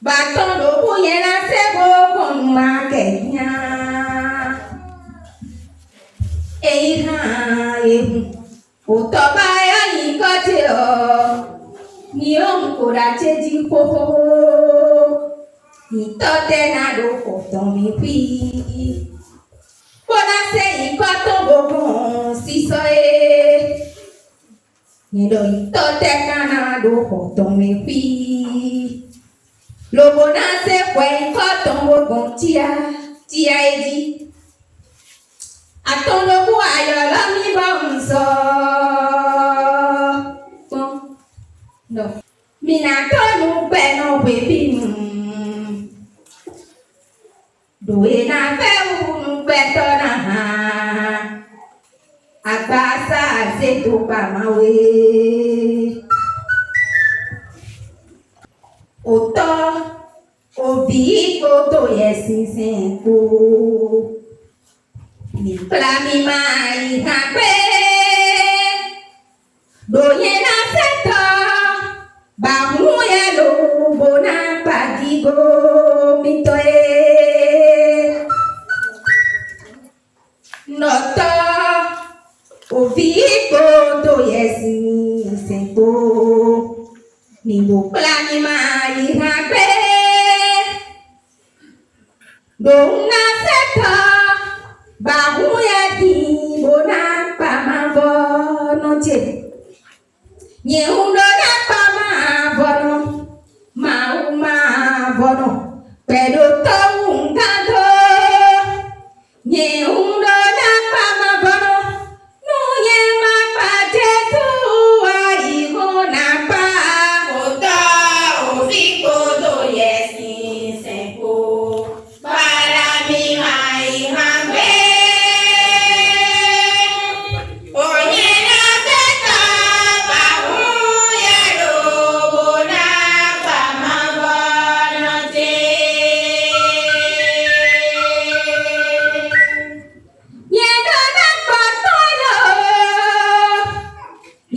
Baton do buyena sebo con makenya. Eha ehu. Otoba ya nikote o. Ni omkura cheji koko. Itote na do koton mi pi. Bona se ikoton bogon siso e. Ni do itote kana do koton mi pi. Lobona se kwe koton bogon tia edi. Aton lobu ayola mi bonzo. No. Mina tonu beno baby. Doe na fe unu beto na ha. Agbasa azeto pa mawe. Oto obi koto yesinsin ko. Ni plami mai hape. Doye na seto. Bamu ya lo bona padigo mitoe. Noto oviko to yesi sento ni bo plani mai hape dona seta bahu ya di bona pamavo noche nye undo na pamavo ma vono pero to ungado nye undo na pamavo no ye ma pa jesu ai ho na pa ota oviko do yesi senko para mi mai hambe onye na beta ba hu ya do bona pa ma bona te ye do na pa tolo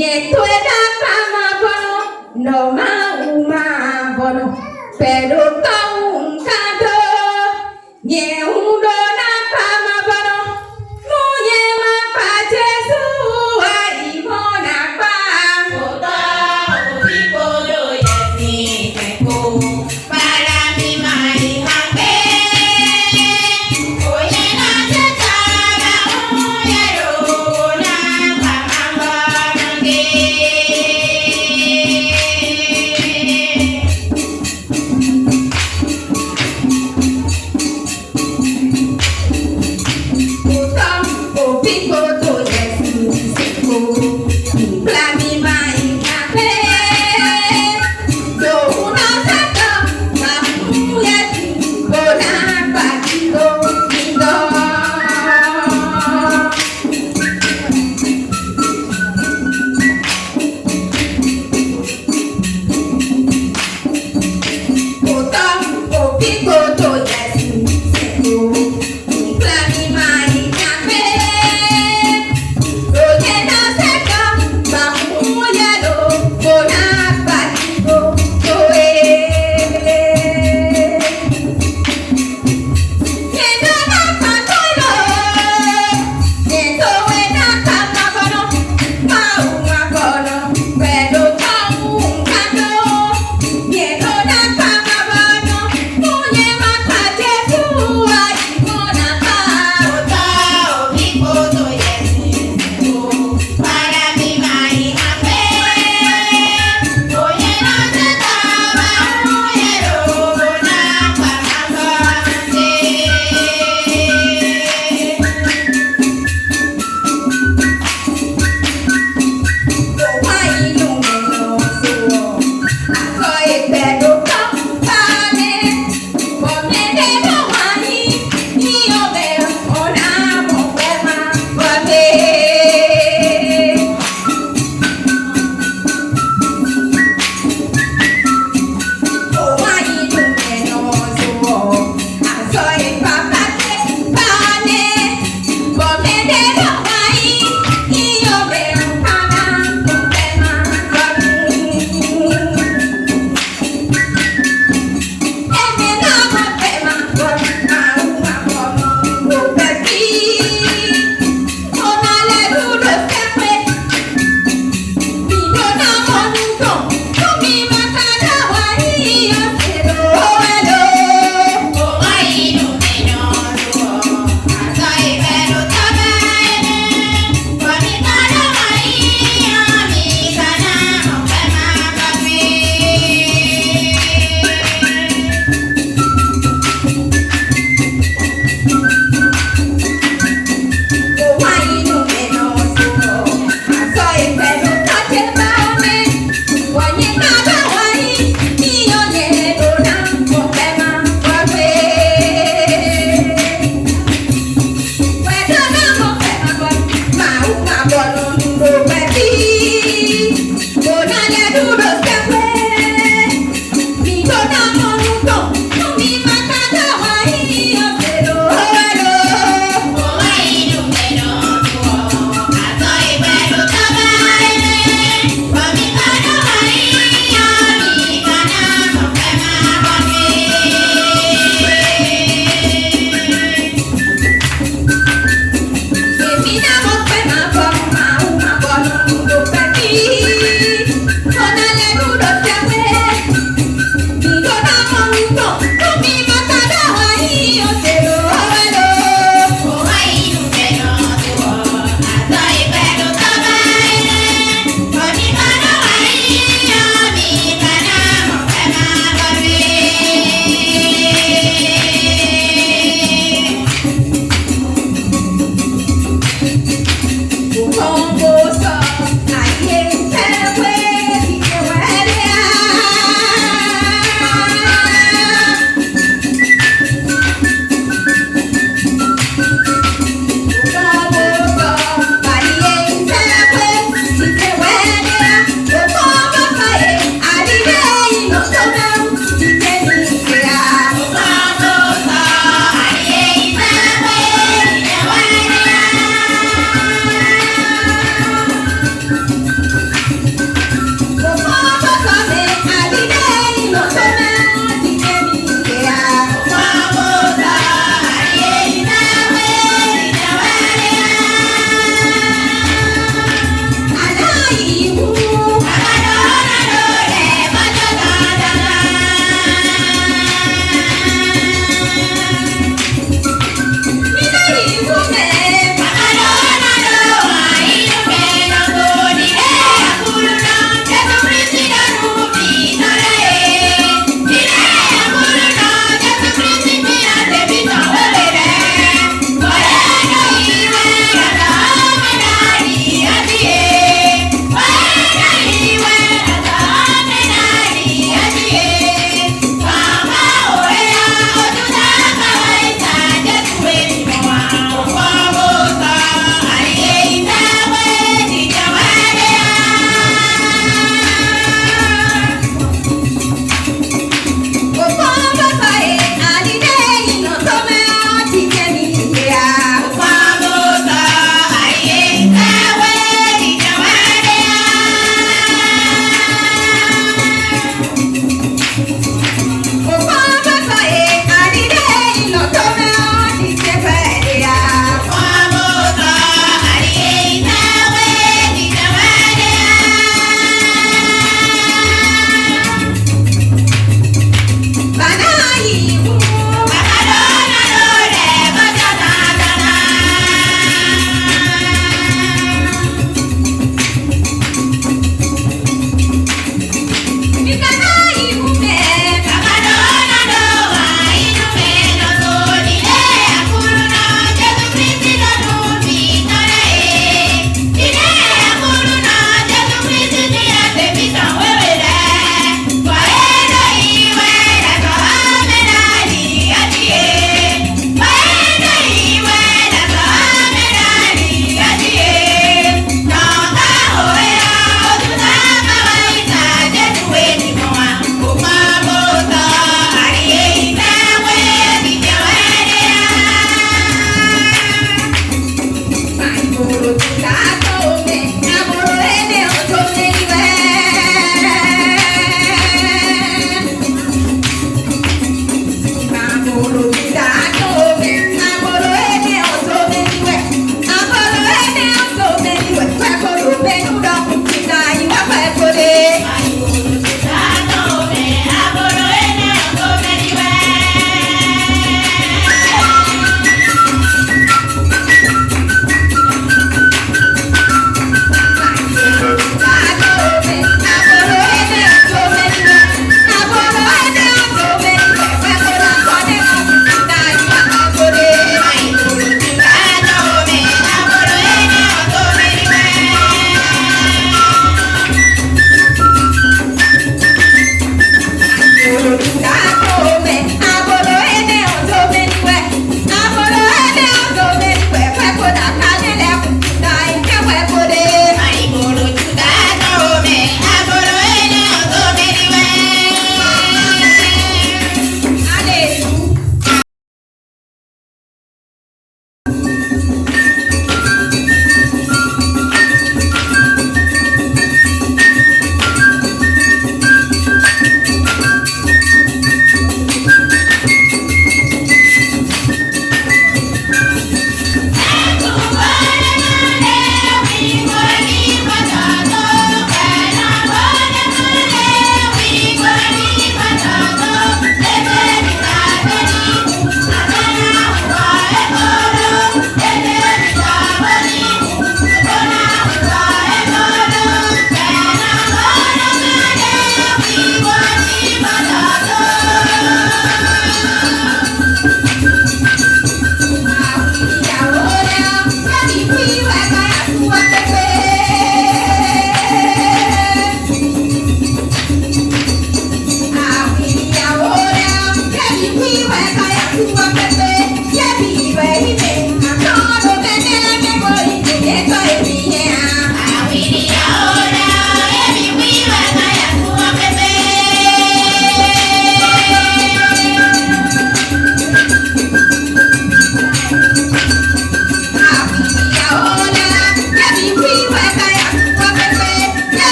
ye to da pa ma bono no ma uma bono pero to un canto ye undo na pa ma bono no ye ma pa jesu ai mona pa ota oviko do yesi senko para mi mai hambe oye na teta na oye do na pa ma bono te Bahu Congo song, I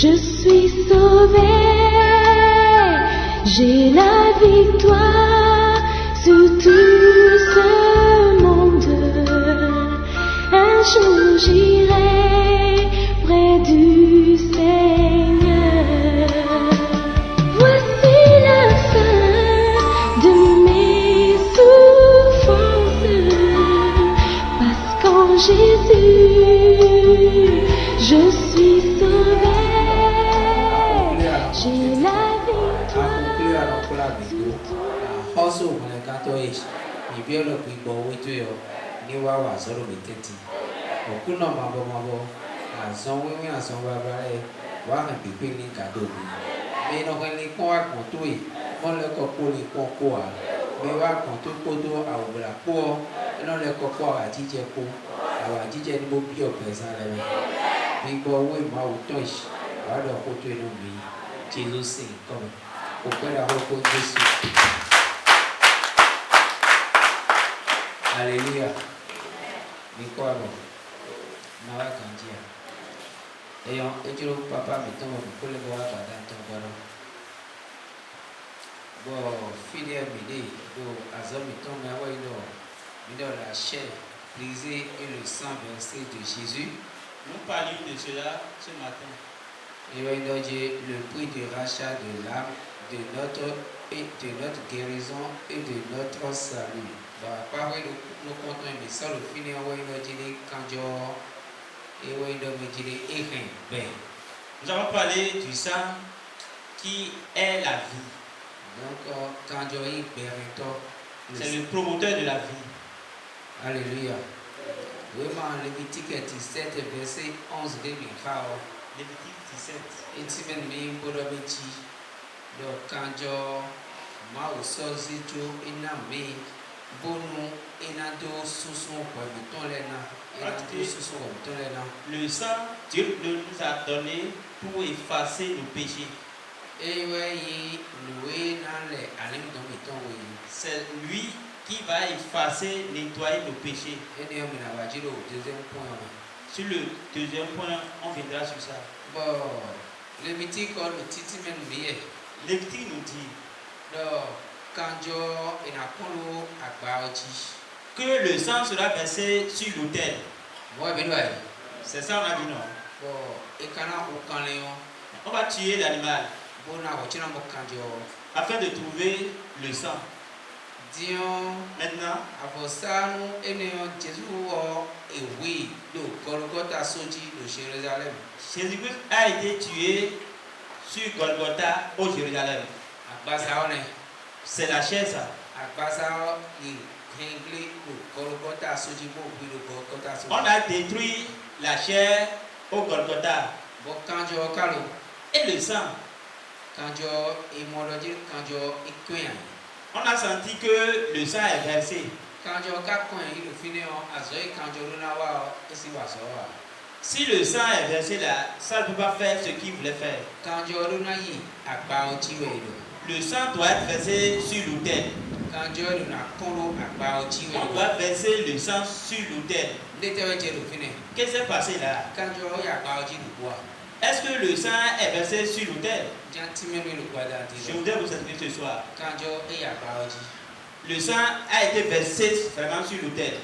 Je suis sauvé, j'ai la victoire sur tout ce monde. Un jour j'irai près du Seigneur. Voici la fin de mes souffrances, parce qu'en Jésus, je suis sauvé. J'ai la victoire. Jesus sing, come. Auprès la repose de Jésus. Alléluia. Mais quoi alors? Nawa kandia. Et tu le papa mettons pour le voir dans ton ballon. Bon, fidèle m'aider. Bon, azom mettons mais ouais il dans la chair brisée et le sang versé de Jésus. Nous parlions de cela ce matin. Et le prix de rachat de l'âme, de notre guérison et de notre salut. Nous comptons, mais ça, le finir, nous avons parlé du sang qui est la vie. Donc, c'est le promoteur de la vie. Alléluia. Vraiment, Lévitique 17, verset 11, Lévitique 17. Et si même mi bodomichi do kanjo ma usozi jo ina mi bonu ina do susu kwa mitolena ina do susu kwa mitolena. Le sang, Dieu nous a donné pour effacer nos péchés. C'est lui qui va effacer, nettoyer nos péchés. Sur le deuxième point, on viendra sur ça. Bon, Lévitique nous dit que le sang sera versé sur l'autel. C'est ça, on a dit non. On va tuer l'animal afin de trouver le sang. Maintenant, Jésus-Christ a été tué sur Golgotha au Jérusalem. C'est la chair ça. On a détruit la chair au Golgotha. Et le sang. On a senti que le sang est versé. Si le sang est versé là, ça ne peut pas faire ce qu'il voulait faire. Le sang doit être versé sur l'autel. On doit verser le sang sur l'autel. Qu'est-ce qui s'est passé là? Est-ce que le sang est versé sur l'autel? Je voudrais vous expliquer ce soir. Le sang a été versé vraiment sur l'autel.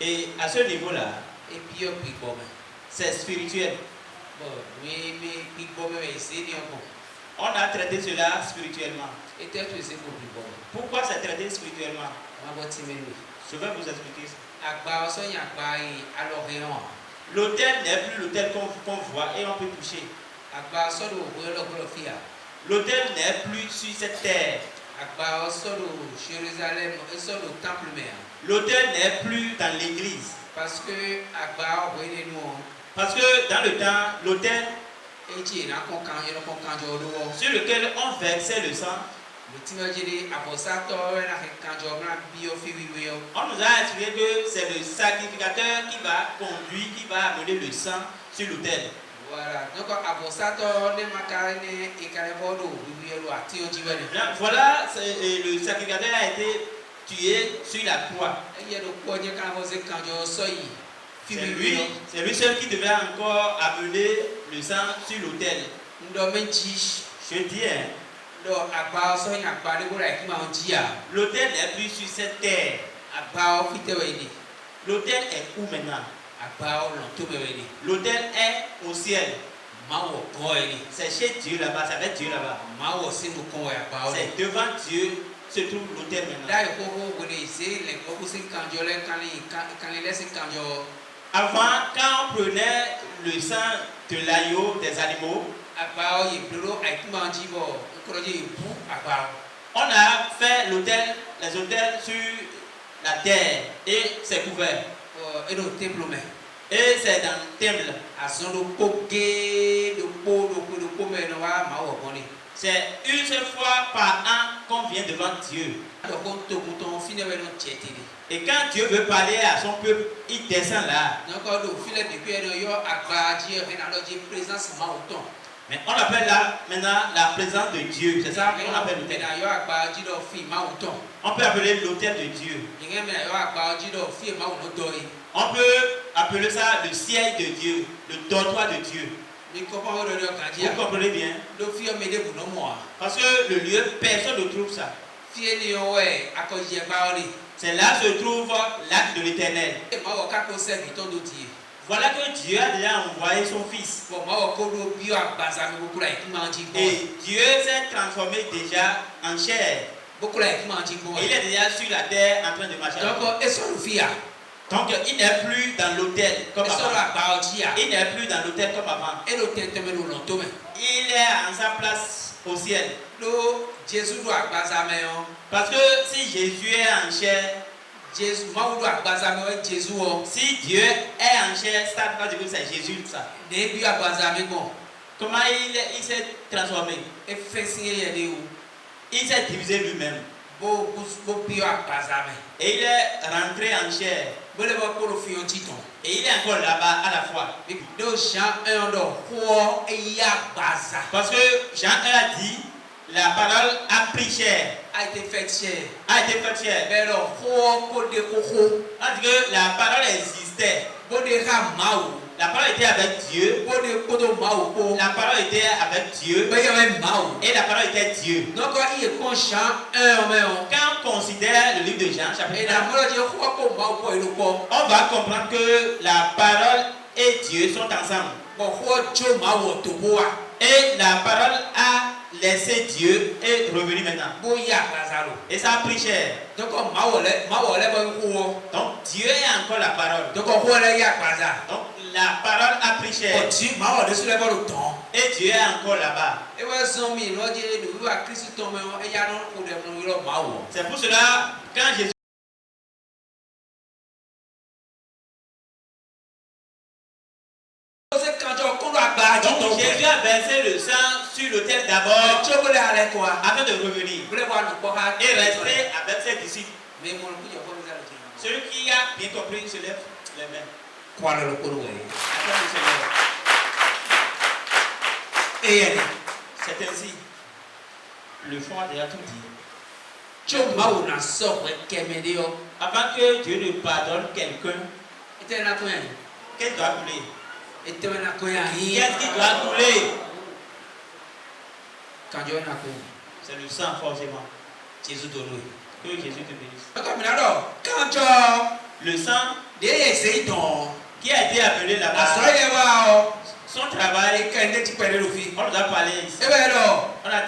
Et à ce niveau-là, c'est spirituel. On a traité cela spirituellement. Et tel que c'est pour plus bon. Pourquoi c'est traité spirituellement? On va timer. Je vais vous expliquer ça. Agba so y agba yi alors L'autel n'est plus l'autel qu'on voit et on peut toucher. Agba so do wo fia. L'autel n'est plus sur cette terre. Agba so do Jérusalem et so do temple mère. L'autel n'est plus dans l'église. Parce que agba wo ni nous. Parce que dans le temps, l'autel sur lequel on versait le sang, on nous a expliqué que c'est le sacrificateur qui va conduire, qui va amener le sang sur l'autel. Voilà, donc voilà, le sacrificateur a été tué sur la croix. C'est lui seul qui devait encore amener le sang sur l'autel. Je dis, l'autel n'est plus sur cette terre. L'autel est où maintenant? L'autel est au ciel. C'est chez Dieu là-bas, c'est avec Dieu là-bas. C'est devant Dieu se trouve l'autel maintenant. Avant, quand on prenait le sang de l'agneau des animaux, on a fait l'autel, les autels sur la terre et c'est couvert. Et c'est dans le temple. C'est une seule fois par an qu'on vient devant Dieu. Et quand Dieu veut parler à son peuple, il descend là. Mais on appelle là maintenant la présence de Dieu. C'est ça qu'on appelle l'autel. On peut appeler l'autel de Dieu. On peut appeler ça le siège de Dieu, le dortoir de Dieu. Vous comprenez bien? Parce que le lieu, personne ne trouve ça. C'est là que se trouve l'acte de l'Éternel. Voilà que Dieu a déjà envoyé son Fils. Et Dieu s'est transformé déjà en chair. Et il est déjà sur la terre en train de marcher. Donc il n'est plus dans l'autel comme avant. Il n'est plus dans l'autel comme avant. Il est en sa place au ciel. Parce que si Jésus est en chair, si Dieu est en chair, ça veut dire que c'est Jésus ça. Comment il s'est transformé? Il s'est divisé lui-même. Et il est rentré en chair. Et il est encore là-bas à la fois. Parce que Jean 1 a dit, la parole a pris chair. A été faite chair. On dit que la parole existait. La parole était avec Dieu. La parole était avec Dieu. Et la parole était Dieu. Donc, quand on considère le livre de Jean, chapitre 1, on va comprendre que la parole et Dieu sont ensemble. Et la parole a laissé Dieu et revenu maintenant. Et ça a pris chair. Donc Dieu est encore la parole. Donc la parole a pris chair. Et Dieu est encore là-bas. C'est pour cela, quand Jésus Jésus a versé le sang sur l'autel d'abord afin de revenir et rester avec ses disciples. Celui qui a bien compris se lève les mains. C'est ainsi. Le fond a déjà tout dit. Avant que Dieu ne pardonne quelqu'un, qu'est-ce qui doit couler? Qu'est-ce qui doit couler? C'est le sang forcément. Que Jésus te bénisse. Le sang qui a été appelé là-bas, son travail, on nous a parlé ici. On a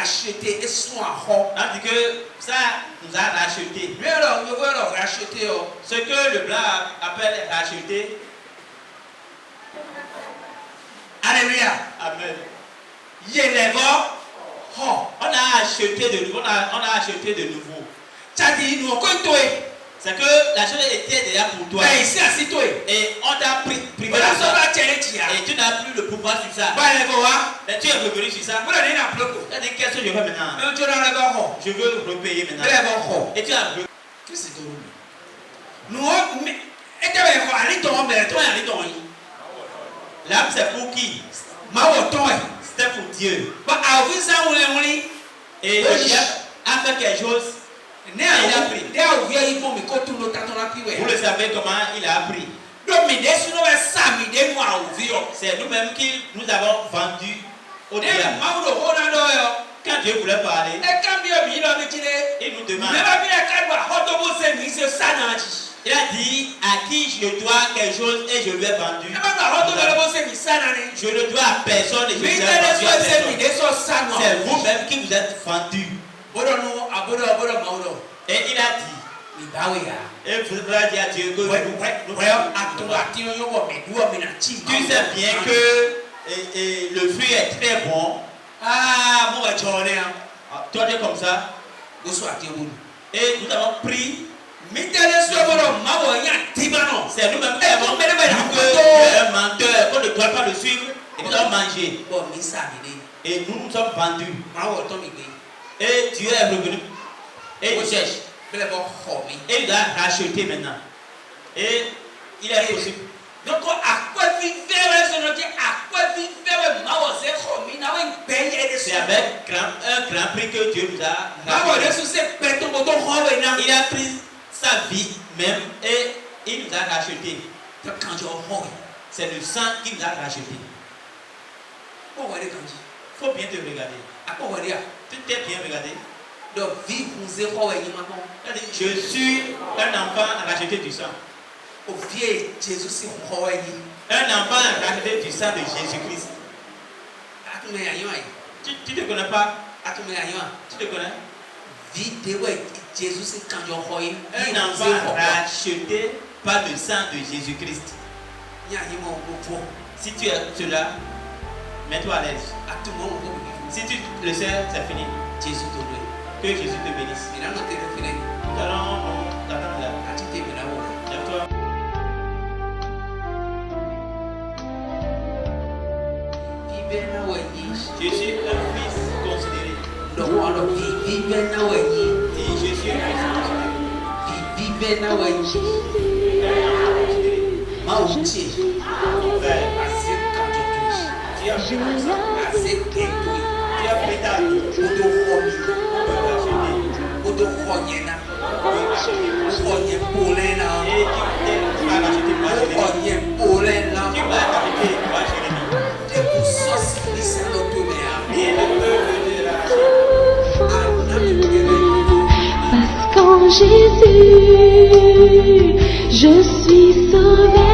racheté et soit en tandis que ça nous a racheté. Mais alors, nous voulons racheter. Ce que le blanc appelle racheter. Alléluia. Amen. On a acheté de nouveau. On a acheté de nouveau. C'est que la chose était déjà pour toi. Et on t'a privé de ça. Et tu n'as plus le pouvoir sur ça. Mais tu es revenu sur ça. Tu as dit qu'est-ce que je veux maintenant? Je veux repayer maintenant. Et tu as revenu. L'âme c'est pour qui? C'était pour Dieu. Et Dieu a fait quelque chose. Il a pris. Vous le savez comment il a appris. C'est nous-mêmes qui nous avons vendu au diable. Quand Dieu voulait parler, il nous demande. Il a dit à qui je dois quelque chose et je lui ai vendu. Je ne dois à personne et je lui ai vendu à personne. C'est vous-même qui vous êtes vendu. Et il a dit. Et vous allez dire à Dieu que tu sais bien que le fruit est très bon. Toi tu es comme ça. Et nous avons pris. C'est nous-mêmes qui avons dit que tu es un menteur, qu'on ne doit pas le suivre et nous avons mangé. Et nous nous sommes vendus. Et Dieu est revenu. Et il cherche. Et il a racheté maintenant. Et il est possible. Donc, c'est avec un grand prix que Dieu nous a racheté. Il a pris sa vie même et il nous a racheté. C'est le sang qui nous a racheté. Il faut bien te regarder. Tu t'es bien regardé. Je suis un enfant racheté du sang. Un enfant racheté du sang de Jésus-Christ. Tu ne te connais pas? Tu te connais? Un enfant racheté par le sang de Jésus-Christ. Si tu es cela, mets-toi à l'aise. Si tu le sais, c'est fini. Que Jésus te bénisse. Nous allons attendre là. Lève-toi. Je suis un fils considéré. Et je suis un fils considéré. Tu as pris ta vie. Parce qu'en Jésus, je suis sauvé.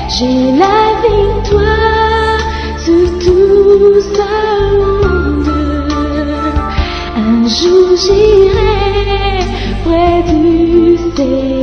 J'ai la victoire sur tout ce monde. Un jour j'irai près du Seigneur.